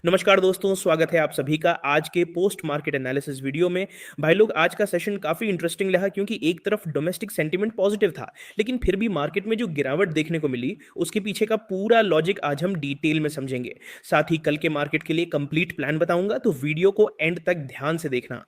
नमस्कार दोस्तों, स्वागत है आप सभी का आज के पोस्ट मार्केट एनालिसिस वीडियो में। भाई लोग, आज का सेशन काफ़ी इंटरेस्टिंग रहा क्योंकि एक तरफ डोमेस्टिक सेंटीमेंट पॉजिटिव था, लेकिन फिर भी मार्केट में जो गिरावट देखने को मिली, उसके पीछे का पूरा लॉजिक आज हम डिटेल में समझेंगे। साथ ही कल के मार्केट के लिए कंप्लीट प्लान बताऊंगा, तो वीडियो को एंड तक ध्यान से देखना।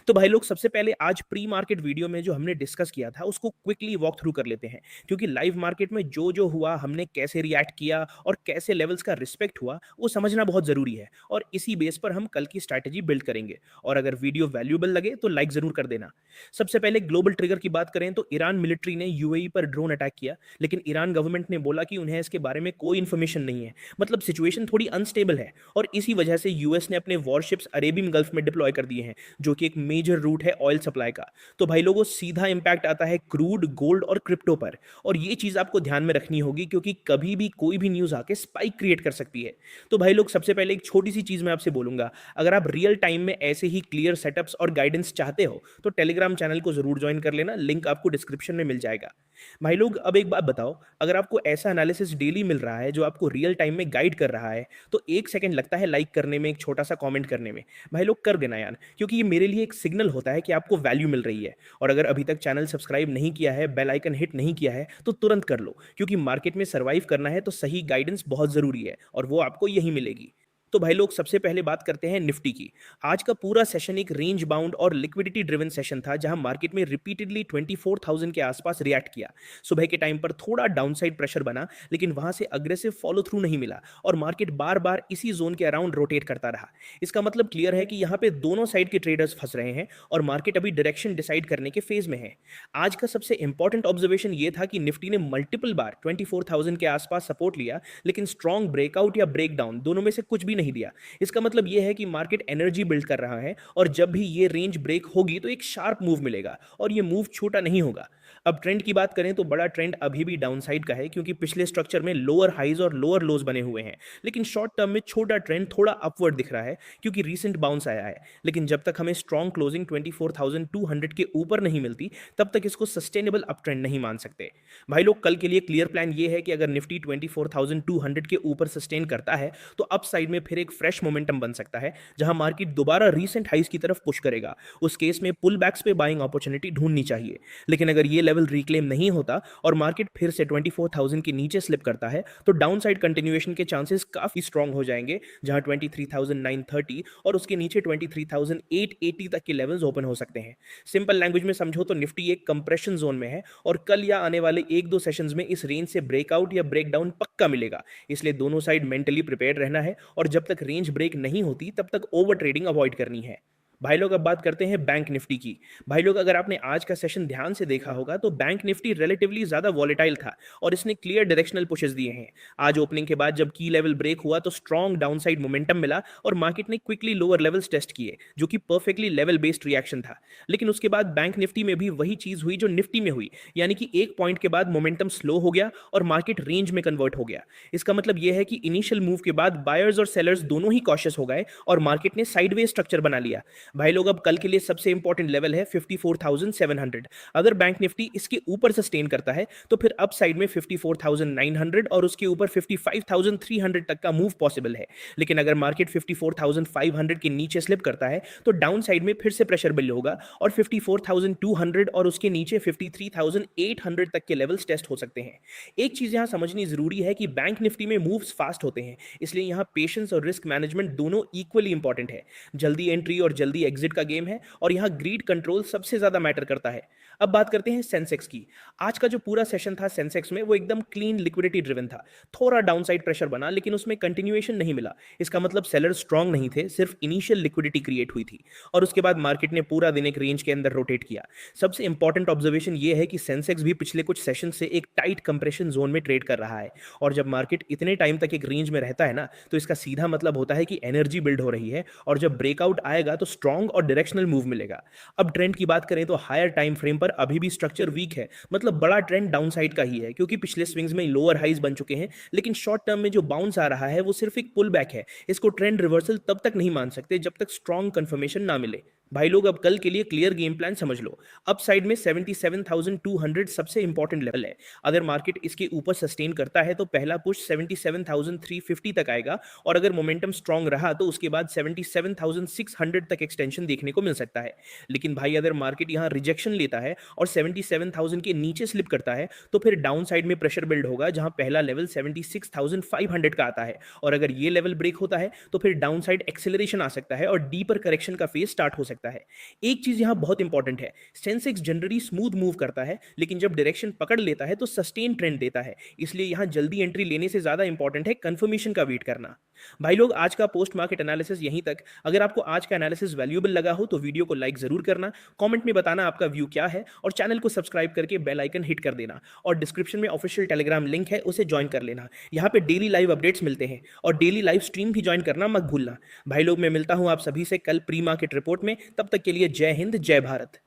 तो भाई लोग, सबसे पहले आज प्री मार्केट वीडियो में जो हमने डिस्कस किया था उसको क्विकली वॉक थ्रू कर लेते हैं, क्योंकि लाइव मार्केट में जो जो हुआ, हमने कैसे रिएक्ट किया और कैसे लेवल्स का रिस्पेक्ट हुआ, वो समझना बहुत जरूरी है। और इसी बेस पर हम कल की स्ट्रैटेजी बिल्ड करेंगे। और अगर वीडियो वैल्यूएबल लगे तो लाइक जरूर कर देना। सबसे पहले ग्लोबल ट्रिगर की बात करें तो ईरान मिलिट्री ने यूएई पर ड्रोन अटैक किया, लेकिन ईरान गवर्नमेंट ने बोला कि उन्हें इसके बारे में कोई इन्फॉर्मेशन नहीं है। मतलब सिचुएशन थोड़ी अनस्टेबल है, और इसी वजह से यूएस ने अपने वॉरशिप्स अरेबियन गल्फ में डिप्लॉय कर दिए हैं, जो कि एक मेजर रूट है ऑयल सप्लाई का। तो भाई लोगों, सीधा इंपैक्ट आता है क्रूड, गोल्ड और क्रिप्टो पर। और ये चीज आपको ध्यान में रखनी होगी, क्योंकि कभी भी कोई भी न्यूज आके स्पाइक क्रिएट कर सकती है। तो भाई लोग, सबसे पहले एक छोटी सी चीज मैं आपसे बोलूंगा। अगर आप रियल टाइम में ऐसे ही क्लियर सेटअप्स और गाइडेंस चाहते हो तो टेलीग्राम चैनल को जरूर ज्वाइन कर लेना, लिंक आपको डिस्क्रिप्शन में मिल जाएगा। भाई लोग, अब एक बात बताओ, अगर आपको ऐसा एनालिसिस डेली मिल रहा है जो आपको रियल टाइम में गाइड कर रहा है, तो एक सेकंड लगता है लाइक करने में, एक छोटा सा कमेंट करने में। भाई लोग, कर देना यार, क्योंकि ये मेरे लिए एक सिग्नल होता है कि आपको वैल्यू मिल रही है। और अगर अभी तक चैनल सब्सक्राइब नहीं किया है, बेल आइकन हिट नहीं किया है, तो तुरंत कर लो, क्योंकि मार्केट में सर्वाइव करना है तो सही गाइडेंस बहुत जरूरी है, और वो आपको यही मिलेगी। तो भाई लोग, सबसे पहले बात करते हैं निफ्टी की। आज का पूरा सेशन एक रेंज बाउंड और लिक्विडिटी ड्रिवन सेशन था, जहां मार्केट में रिपीटेडली 24,000 के आसपास रिएक्ट किया। सुबह के टाइम पर थोड़ा डाउनसाइड प्रेशर बना, लेकिन वहां से अग्रेसिव फॉलो थ्रू नहीं मिला, और मार्केट बार बार इसी जोन के अराउंड रोटेट करता रहा। इसका मतलब क्लियर है कि यहाँ पे दोनों साइड के ट्रेडर्स फंस रहे हैं, और मार्केट अभी डायरेक्शन डिसाइड करने के फेज में है। आज का सबसे इंपॉर्टेंट ऑब्जर्वेशन ये था कि निफ्टी ने मल्टीपल बार 24,000 के आसपास सपोर्ट लिया, लेकिन स्ट्रॉन्ग ब्रेकआउट या ब्रेकडाउन दोनों में से कुछ भी नहीं दिया। इसका मतलब यह है कि मार्केट एनर्जी बिल्ड कर रहा है, और जब भी ये रेंज ब्रेक होगी तो एक शार्प मूव मिलेगा, और ये मूव छोटा नहीं होगा। अब ट्रेंड की बात करें तो बड़ा ट्रेंड अभी भी डाउनसाइड का है, क्योंकि पिछले स्ट्रक्चर में लोअर हाइज और लोअर लोज बने हुए हैं। लेकिन शॉर्ट टर्म में छोटा ट्रेंड थोड़ा अपवर्ड दिख रहा है, क्योंकि रीसेंट बाउंस आया है। लेकिन जब तक हमें स्ट्रॉन्ग क्लोजिंग 24,200 के ऊपर नहीं मिलती, तब तक इसको सस्टेनेबल अप ट्रेंड नहीं मान सकते। भाई लोग, कल के लिए क्लियर प्लान ये है कि अगर निफ्टी 24,200 के ऊपर सस्टेन करता है, तो अप साइड में फिर एक फ्रेश मोमेंटम बन सकता है, जहां मार्केट दोबारा रीसेंट हाइज की तरफ पुश करेगा। उस केस में पुल बैक्स पे बाइंग अपॉर्चुनिटी ढूंढनी चाहिए। लेकिन अगर ये लेवल रिक्लेम नहीं होता और मार्केट फिर से 24,000 के नीचे स्लिप करता है, तो डाउनसाइड कंटिन्यूएशन के चांसेस काफी स्ट्रांग हो जाएंगे, जहां 23,930 और उसके नीचे 23,880 तक के लेवल्स ओपन हो सकते हैं। सिंपल लैंग्वेज में समझो तो निफ्टी एक कंप्रेशन जोन में है, और कल या आने वाले एक दो सेशंस में इस रेंज से ब्रेकआउट या ब्रेकडाउन पक्का मिलेगा। इसलिए दोनों साइड मेंटली प्रिपेयर रहना है, और जब तक रेंज ब्रेक नहीं होती तब तक ओवर ट्रेडिंग अवॉइड करनी है। भाई लोग, अब बात करते हैं बैंक निफ्टी की। भाई लोग, अगर आपने आज का सेशन ध्यान से देखा होगा तो बैंक निफ्टी रिलेटिवली ज्यादा वॉलेटाइल था, और इसने क्लियर डायरेक्शनल पुशेस दिए हैं। आज ओपनिंग के बाद जब की लेवल ब्रेक हुआ तो स्ट्रॉन्ग डाउनसाइड मोमेंटम मिला, और मार्केट ने क्विकली लोअर लेवल्स टेस्ट किए, जो कि परफेक्टली लेवल बेस्ड रिएक्शन था। लेकिन उसके बाद बैंक निफ्टी में भी वही चीज हुई जो निफ्टी में हुई, यानी कि एक पॉइंट के बाद मोमेंटम स्लो हो गया और मार्केट रेंज में कन्वर्ट हो गया। इसका मतलब यह है कि इनिशियल मूव के बाद बायर्स और सेलर्स दोनों ही कॉशियस हो गए, और मार्केट ने साइडवेज स्ट्रक्चर बना लिया। भाई लोग, अब कल के लिए सबसे इंपॉर्टेंट लेवल है 54,700। अगर बैंक निफ्टी इसके ऊपर सस्टेन करता है, तो फिर अप साइड में 54,900 और उसके ऊपर 55,300 तक का मूव पॉसिबल है। लेकिन अगर मार्केट 54,500 के नीचे स्लिप करता है, तो डाउन साइड में फिर से प्रेशर बिल्ड होगा, और 54,200 और उसके नीचे 53,800 तक के लेवल्स टेस्ट हो सकते हैं। एक चीज यहां समझनी जरूरी है कि बैंक निफ्टी में मूव्स फास्ट होते हैं, इसलिए यहां पेशेंस और रिस्क मैनेजमेंट दोनों इक्वली इंपॉर्टेंट है। जल्दी एंट्री और जल्दी एग्जिट का गेम है, और यहां ग्रीड कंट्रोल सबसे ज्यादा मैटर करता है। अब बात करते हैं सेंसेक्स की। आज का जो पूरा सेशन था सेंसेक्स में, वो एकदम क्लीन लिक्विडिटी ड्रिवन था। थोड़ा डाउनसाइड प्रेशर बना, लेकिन उसमें कंटिन्यूएशन नहीं मिला। इसका मतलब सेलर स्ट्रांग नहीं थे, सिर्फ इनिशियल लिक्विडिटी क्रिएट हुई थी, और उसके बाद मार्केट ने पूरा दिन एक रेंज के अंदर रोटेट किया। सबसे इंपॉर्टेंट ऑब्जर्वेशन ये है कि सेंसेक्स भी पिछले कुछ सेशन से एक टाइट कंप्रेशन जोन में ट्रेड कर रहा है, और जब मार्केट इतने टाइम तक एक रेंज में रहता है ना, तो इसका सीधा मतलब होता है कि एनर्जी बिल्ड हो रही है, और जब ब्रेकआउट आएगा तो स्ट्रांग और डायरेक्शनल मूव मिलेगा। अब ट्रेंड की बात करें तो हायर टाइम फ्रेम पर अभी भी स्ट्रक्चर वीक है, मतलब बड़ा ट्रेंड डाउनसाइड का ही है, क्योंकि पिछले स्विंग्स में लोअर हाइज बन चुके हैं। लेकिन शॉर्ट टर्म में जो बाउंस आ रहा है वो सिर्फ एक पुल बैक है। इसको ट्रेंड रिवर्सल तब तक नहीं मान सकते जब तक स्ट्रांग कंफर्मेशन ना मिले। भाई लोग अब कल के लिए क्लियर गेम प्लान समझ लो। अप साइड में 77,200 सबसे इंपॉर्टेंट लेवल है। अगर मार्केट इसके ऊपर सस्टेन करता है तो पहला पुश 77,350 तक आएगा, और अगर मोमेंटम स्ट्रांग रहा तो उसके बाद 77,600 तक एक्सटेंशन देखने को मिल सकता है। लेकिन भाई अगर मार्केट यहाँ रिजेक्शन लेता है और 77,000 के नीचे स्लिप करता है तो फिर डाउन साइड में प्रेशर बिल्ड होगा, जहां पहला लेवल 76,500 का आता है, और अगर ये लेवल ब्रेक होता है तो फिर डाउन साइड एक्सेलरेशन आ सकता है और डीपर करेक्शन का फेज स्टार्ट हो सकता है। एक चीज यहां बहुत इंपॉर्टेंट है, सेंसेक्स जनरली स्मूथ मूव करता है, लेकिन जब डायरेक्शन पकड़ लेता है तो सस्टेन ट्रेंड देता है। इसलिए यहां जल्दी एंट्री लेने से ज्यादा इंपॉर्टेंट है कंफर्मेशन का वेट करना। भाई लोग आज का पोस्ट मार्केट एनालिसिस यहीं तक। अगर आपको आज का एनालिसिस वैल्यूएबल लगा हो तो वीडियो को लाइक जरूर करना, कमेंट में बताना आपका व्यू क्या है, और चैनल को सब्सक्राइब करके बेल आइकन हिट कर देना। और डिस्क्रिप्शन में ऑफिशियल टेलीग्राम लिंक है, उसे ज्वाइन कर लेना। यहाँ पे डेली लाइव अपडेट्स मिलते हैं, और डेली लाइव स्ट्रीम भी ज्वाइन करना मत भूलना। भाई लोग मैं मिलता हूँ आप सभी से कल प्री मार्केट रिपोर्ट में। तब तक के लिए जय हिंद जय भारत।